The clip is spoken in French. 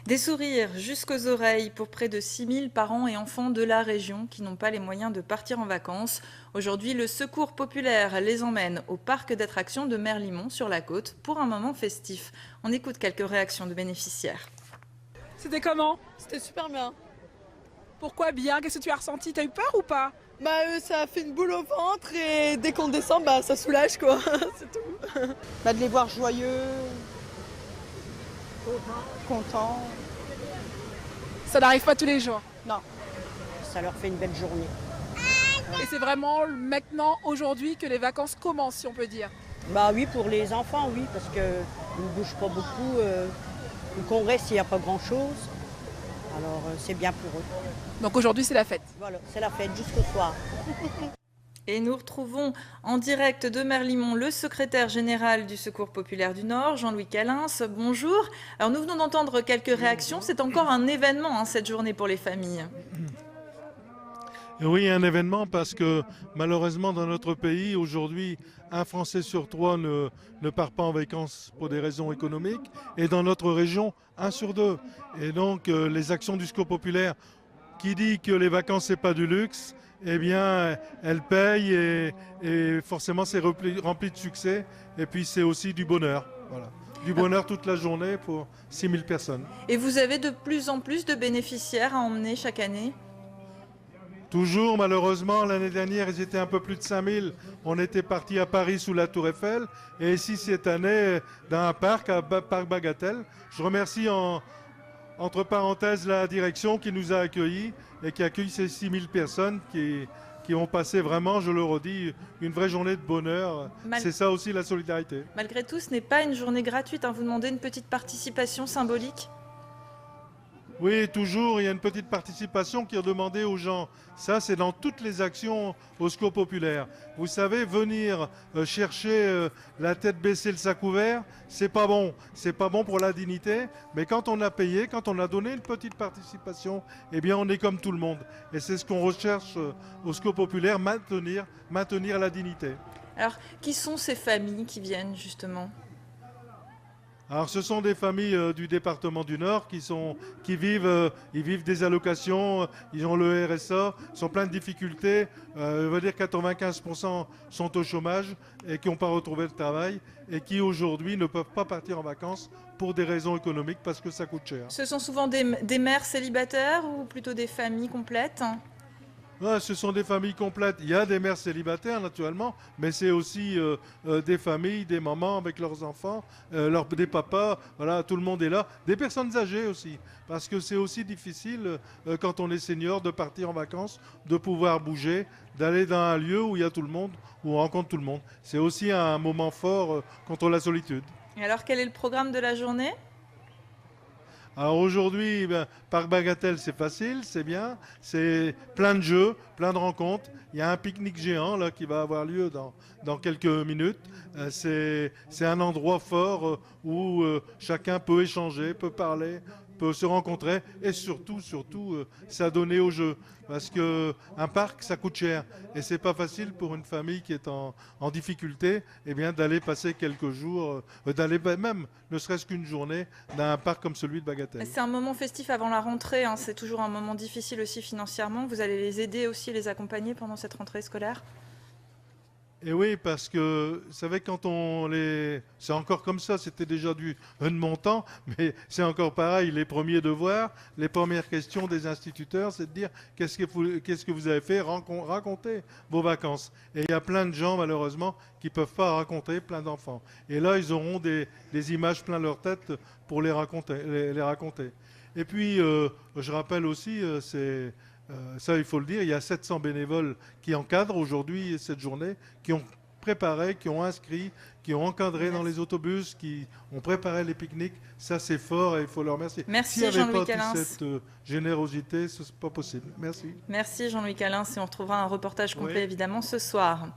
Des sourires jusqu'aux oreilles pour près de 6 000 parents et enfants de la région qui n'ont pas les moyens de partir en vacances. Aujourd'hui, le Secours populaire les emmène au parc d'attractions de Merlimont sur la côte pour un moment festif. On écoute quelques réactions de bénéficiaires. C'était comment? C'était super bien. Pourquoi bien? Qu'est-ce que tu as ressenti? T'as eu peur ou pas? Ça a fait une boule au ventre et dès qu'on descend, ça soulage quoi, c'est tout. De les voir joyeux, contents. Ça n'arrive pas tous les jours. Non, ça leur fait une belle journée. Et c'est vraiment maintenant, aujourd'hui, que les vacances commencent, si on peut dire. Oui, pour les enfants, oui, parce qu'ils ne bougent pas beaucoup. Donc on reste, il n'y a pas grand-chose. Alors c'est bien pour eux. Donc aujourd'hui, c'est la fête. Voilà, c'est la fête jusqu'au soir. Et nous retrouvons en direct de Merlimont le secrétaire général du Secours populaire du Nord, Jean-Louis Calins. Bonjour. Alors nous venons d'entendre quelques réactions. C'est encore un événement cette journée pour les familles. Oui, un événement parce que malheureusement dans notre pays, aujourd'hui, un Français sur trois ne part pas en vacances pour des raisons économiques. Et dans notre région, un sur deux. Et donc les actions du Secours populaire qui dit que les vacances, c'est pas du luxe, eh bien, elles payent et forcément c'est rempli de succès. Et puis c'est aussi du bonheur. Voilà. Du bonheur toute la journée pour 6000 personnes. Et vous avez de plus en plus de bénéficiaires à emmener chaque année? Toujours, malheureusement, l'année dernière, ils étaient un peu plus de 5000. On était parti à Paris sous la Tour Eiffel. Et ici, cette année, dans un parc, à Parc Bagatelle. Je remercie entre parenthèses la direction qui nous a accueillis et qui accueille ces 6000 personnes qui ont passé vraiment, je le redis, une vraie journée de bonheur. C'est ça aussi la solidarité. Malgré tout, ce n'est pas une journée gratuite. Vous demandez une petite participation symbolique? Oui, toujours, il y a une petite participation qui est demandée aux gens. Ça, c'est dans toutes les actions au Secours populaire. Vous savez, venir chercher la tête baissée, le sac ouvert, c'est pas bon. C'est pas bon pour la dignité. Mais quand on a payé, quand on a donné une petite participation, eh bien, on est comme tout le monde. Et c'est ce qu'on recherche au Secours populaire, maintenir la dignité. Alors, qui sont ces familles qui viennent justement? Alors, ce sont des familles du département du Nord qui vivent des allocations, ils ont le RSA, ils sont plein de difficultés. Je veux dire 95% sont au chômage et qui n'ont pas retrouvé le travail et qui aujourd'hui ne peuvent pas partir en vacances pour des raisons économiques parce que ça coûte cher. Ce sont souvent des mères célibataires ou plutôt des familles complètes? Ouais, ce sont des familles complètes. Il y a des mères célibataires, naturellement, mais c'est aussi des familles, des mamans avec leurs enfants, des papas, voilà, tout le monde est là. Des personnes âgées aussi, parce que c'est aussi difficile, quand on est senior, de partir en vacances, de pouvoir bouger, d'aller dans un lieu où il y a tout le monde, où on rencontre tout le monde. C'est aussi un moment fort contre la solitude. Et alors, quel est le programme de la journée? Alors aujourd'hui, Parc Bagatelle, c'est facile, c'est bien. C'est plein de jeux, plein de rencontres. Il y a un pique-nique géant là, qui va avoir lieu dans quelques minutes. C'est un endroit fort où chacun peut échanger, peut parler, peut se rencontrer et surtout s'adonner au jeu. Parce qu'un parc, ça coûte cher. Et c'est pas facile pour une famille qui est en difficulté d'aller passer quelques jours, d'aller même, ne serait-ce qu'une journée, dans un parc comme celui de Bagatelle. C'est un moment festif avant la rentrée. C'est toujours un moment difficile aussi financièrement. Vous allez les aider aussi, les accompagner pendant cette rentrée scolaire? Et oui, parce que, vous savez, c'est encore comme ça, c'était déjà un montant, mais c'est encore pareil, les premiers devoirs, les premières questions des instituteurs, c'est de dire qu'est-ce que vous avez fait, racontez vos vacances. Et il y a plein de gens, malheureusement, qui ne peuvent pas raconter, plein d'enfants. Et là, ils auront des images plein leur tête pour les raconter. Et puis, je rappelle aussi, ça, il faut le dire, il y a 700 bénévoles qui encadrent aujourd'hui cette journée, qui ont préparé, qui ont inscrit, qui ont encadré dans les autobus, qui ont préparé les pique-niques. Ça, c'est fort et il faut leur remercier. Merci Jean-Louis Calins. S'il n'y avait pas toute cette générosité, ce n'est pas possible. Merci. Merci Jean-Louis Calins et on retrouvera un reportage complet évidemment ce soir.